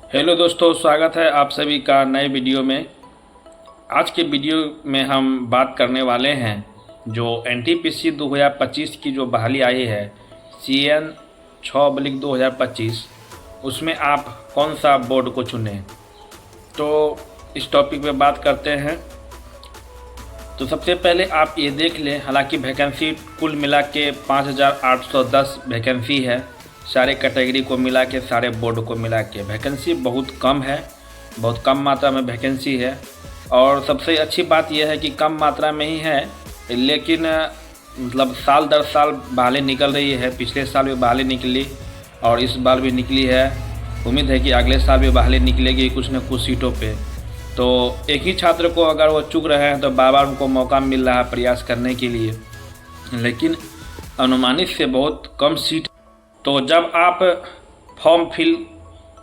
Hello दोस्तों, स्वागत है आप सभी का नए वीडियो में। आज के वीडियो में हम बात करने वाले हैं जो एनटीपीसी 2025 की जो बहाली आई है CN 6/2025, उसमें आप कौन सा बोर्ड को चुनें। तो इस टॉपिक पे बात करते हैं। तो सबसे पहले आप ये देख लें, हालांकि वैकेंसी कुल मिला के 5810 वैकेंसी है। सारे कैटेगरी को मिला के, सारे बोर्ड को मिला के वैकेंसी बहुत कम है, बहुत कम मात्रा में वैकेंसी है। और सबसे अच्छी बात यह है कि कम मात्रा में ही है, लेकिन मतलब साल दर साल बहाली निकल रही है। पिछले साल भी बहाली निकली और इस बार भी निकली है। उम्मीद है कि अगले साल भी बहाली निकलेगी कुछ न कुछ सीटों पे। तो एक ही छात्र को अगर वो चुक रहे हैं तो बार बार उनको मौका मिल रहा है प्रयास करने के लिए, लेकिन अनुमानित से बहुत कम सीट। तो जब आप फॉर्म फिल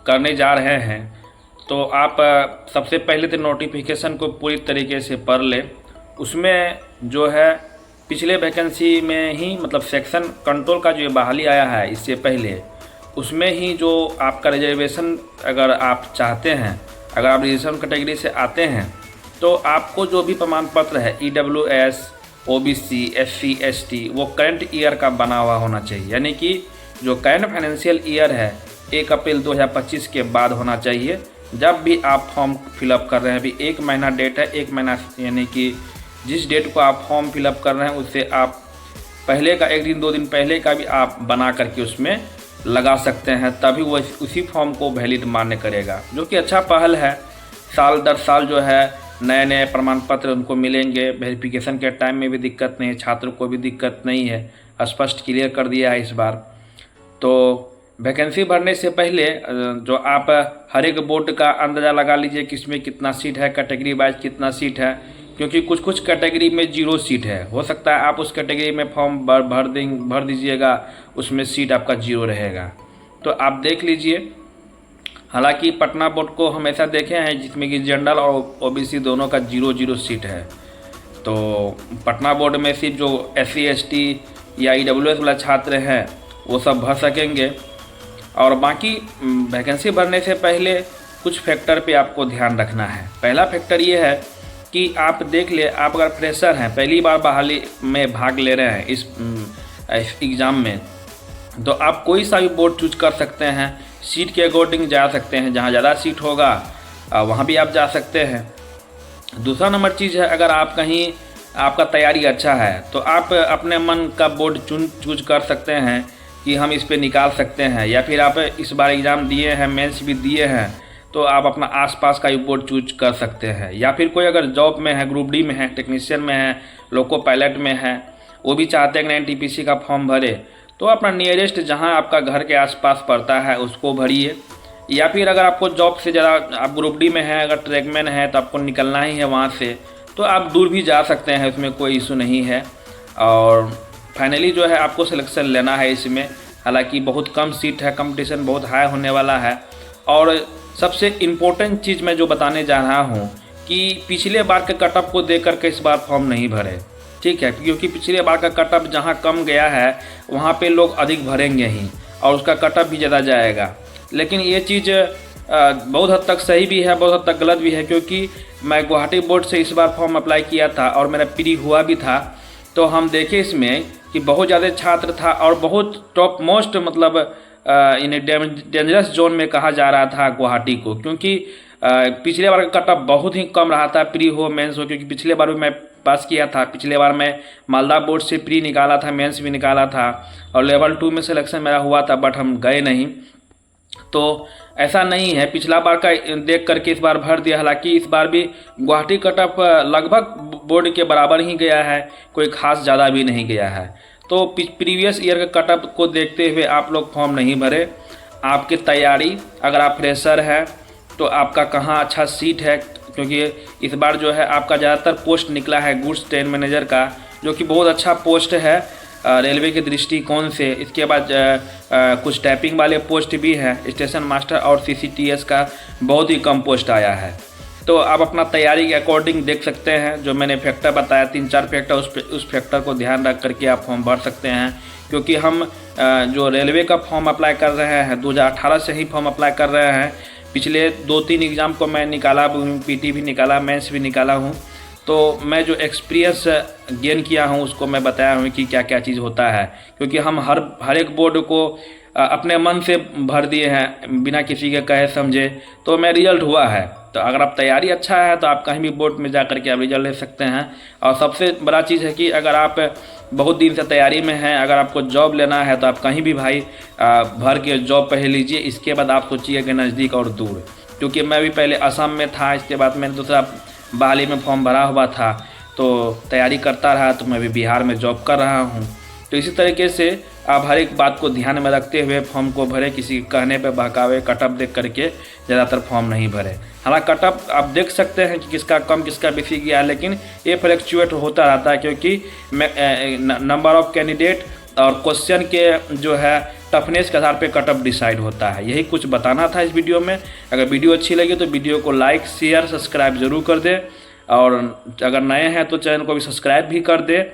करने जा रहे हैं तो आप सबसे पहले तो नोटिफिकेशन को पूरी तरीके से पढ़ लें। उसमें जो है पिछले वैकेंसी में ही, मतलब सेक्शन कंट्रोल का जो बहाली आया है इससे पहले, उसमें ही जो आपका रिजर्वेशन अगर आप चाहते हैं, अगर आप रिजर्वेशन कैटेगरी से आते हैं तो आपको जो भी प्रमाण पत्र है EWS, OBC, SC, ST वो करंट ईयर का बना हुआ होना चाहिए। यानी कि जो करंट फाइनेंशियल ईयर है 1 अप्रैल 2025 के बाद होना चाहिए। जब भी आप फॉर्म फिलअप कर रहे हैं, अभी 1 महीना डेट है, 1 महीना यानी कि जिस डेट को आप फॉर्म फिलअप कर रहे हैं उससे आप पहले का 1 दिन 2 दिन पहले का भी आप बना करके उसमें लगा सकते हैं, तभी वो उसी फॉर्म को वैलिड मान्य करेगा, जो कि अच्छा पहल है। साल दर साल जो है नए नए प्रमाण पत्र उनको मिलेंगे। वेरिफिकेशन के टाइम में भी दिक्कत नहीं है, छात्र को भी दिक्कत नहीं है, स्पष्ट क्लियर कर दिया है इस बार। तो वैकेंसी भरने से पहले जो आप हर एक बोर्ड का अंदाज़ा लगा लीजिए कि इसमें कितना सीट है, कैटेगरी वाइज कितना सीट है, क्योंकि कुछ कुछ कैटेगरी में 0 सीट है। हो सकता है आप उस कैटेगरी में फॉर्म भर दीजिएगा, उसमें सीट आपका 0 रहेगा। तो आप देख लीजिए। हालांकि पटना बोर्ड को हमेशा देखे हैं जिसमें कि जनरल और OBC दोनों का 0 सीट है। तो पटना बोर्ड में सिर्फ जो SC ST या EWS वाला छात्र हैं वो सब भर सकेंगे। और बाकी वैकेंसी भरने से पहले कुछ फैक्टर पे आपको ध्यान रखना है। पहला फैक्टर ये है कि आप देख ले, आप अगर फ्रेशर हैं, पहली बार बहाली में भाग ले रहे हैं इस एग्ज़ाम में, तो आप कोई सा भी बोर्ड चूज कर सकते हैं। सीट के अकॉर्डिंग जा सकते हैं, जहाँ ज़्यादा सीट होगा वहाँ भी आप जा सकते हैं। दूसरा नंबर चीज़ है, अगर आप कहीं आपका तैयारी अच्छा है तो आप अपने मन का बोर्ड चूज कर सकते हैं कि हम इस पे निकाल सकते हैं। या फिर आप इस बार एग्ज़ाम दिए हैं, मेंस भी दिए हैं, तो आप अपना आसपास का ही बोर्ड चूज कर सकते हैं। या फिर कोई अगर जॉब में है, ग्रुप डी में है, टेक्नीशियन में है, लोको पायलट में है, वो भी चाहते हैं कि NTPC का फॉर्म भरे, तो अपना नियरेस्ट जहाँ आपका घर के आसपास पड़ता है उसको भरिए। या फिर अगर आपको जॉब से ज़्यादा, आप ग्रुप डी में हैं, अगर ट्रैकमैन है तो आपको निकलना ही है वहाँ से, तो आप दूर भी जा सकते हैं, उसमें कोई इशू नहीं है। और फाइनली जो है आपको सिलेक्शन लेना है इसमें। हालांकि बहुत कम सीट है, कंपटीशन बहुत हाई होने वाला है। और सबसे इम्पोर्टेंट चीज़ मैं जो बताने जा रहा हूँ कि पिछले बार के कटअप को देख करके इस बार फॉर्म नहीं भरे, ठीक है, क्योंकि पिछले बार का कटअप जहाँ कम गया है वहाँ पे लोग अधिक भरेंगे ही और उसका कटअप भी ज़्यादा जाएगा। लेकिन ये चीज़ बहुत हद तक सही भी है, बहुत हद तक गलत भी है, क्योंकि मैं गुवाहाटी बोर्ड से इस बार फॉर्म अप्लाई किया था और मेरा प्री हुआ भी था। तो हम देखे इसमें कि बहुत ज़्यादा छात्र था और बहुत टॉप मोस्ट, मतलब इन्हें डेंजरस जोन में कहा जा रहा था गुवाहाटी को, क्योंकि पिछले बार का कटअप बहुत ही कम रहा था, प्री हो मेंस हो। क्योंकि पिछले बार भी मैं पास किया था, पिछले बार मैं मालदा बोर्ड से प्री निकाला था, मेंस भी निकाला था और लेवल 2 में सिलेक्शन मेरा हुआ था, बट हम गए नहीं। तो ऐसा नहीं है, पिछला बार का देख करके इस बार भर दिया। हालांकि इस बार भी गुवाहाटी कटअप लगभग बोर्ड के बराबर ही गया है, कोई खास ज़्यादा भी नहीं गया है। तो प्रीवियस ईयर का कटअप को देखते हुए आप लोग फॉर्म नहीं भरे। आपकी तैयारी, अगर आप फ्रेशर है तो आपका कहाँ अच्छा सीट है, क्योंकि इस बार जो है आपका ज़्यादातर पोस्ट निकला है गुड्स ट्रेन मैनेजर का, जो कि बहुत अच्छा पोस्ट है रेलवे के दृष्टिकोण से। इसके बाद कुछ टाइपिंग वाले पोस्ट भी हैं, स्टेशन मास्टर और CCTS का बहुत ही कम पोस्ट आया है। तो आप अपना तैयारी के अकॉर्डिंग देख सकते हैं, जो मैंने फैक्टर बताया 3-4 फैक्टर, उस फैक्टर को ध्यान रख करके आप फॉर्म भर सकते हैं। क्योंकि हम जो रेलवे का फॉर्म अप्लाई कर रहे हैं 2018 से ही फॉर्म अप्लाई कर रहे हैं। पिछले 2-3 एग्ज़ाम को मैं निकाला हूँ, पीटी भी निकाला, मेंस भी निकाला हूँ। तो मैं जो एक्सपीरियंस गेन किया हूँ उसको मैं बताया हूँ कि क्या क्या चीज़ होता है, क्योंकि हम हर एक बोर्ड को अपने मन से भर दिए हैं बिना किसी के कहे समझे, तो मैं रिजल्ट हुआ है। तो अगर आप तैयारी अच्छा है तो आप कहीं भी बोर्ड में जा कर के आप रिजल्ट ले सकते हैं। और सबसे बड़ा चीज़ है कि अगर आप बहुत दिन से तैयारी में हैं, अगर आपको जॉब लेना है तो आप कहीं भी भाई भर के जॉब पहले लीजिए, इसके बाद आप सोचिए कि नज़दीक और दूर। क्योंकि मैं भी पहले असम में था, इसके बाद मैंने दूसरा बहाली में फॉर्म भरा हुआ था, तो तैयारी करता रहा, तो मैं भी बिहार में जॉब कर रहा हूँ। तो इसी तरीके से आप हर एक बात को ध्यान में रखते हुए फॉर्म को भरें, किसी के कहने पे बहकावे कटअप देख करके ज़्यादातर फॉर्म नहीं भरें। हालांकि कटअप आप देख सकते हैं कि किसका कम किसका बेसी गया है, लेकिन ये फ्लक्चुएट होता रहता है, क्योंकि नंबर ऑफ कैंडिडेट और क्वेश्चन के जो है टफनेस के आधार पे कटअप डिसाइड होता है। यही कुछ बताना था इस वीडियो में। अगर वीडियो अच्छी लगी तो वीडियो को लाइक शेयर सब्सक्राइब ज़रूर कर दें, और अगर नए हैं तो चैनल को भी सब्सक्राइब भी कर दें।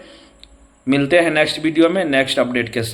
मिलते हैं नेक्स्ट वीडियो में नेक्स्ट अपडेट के साथ।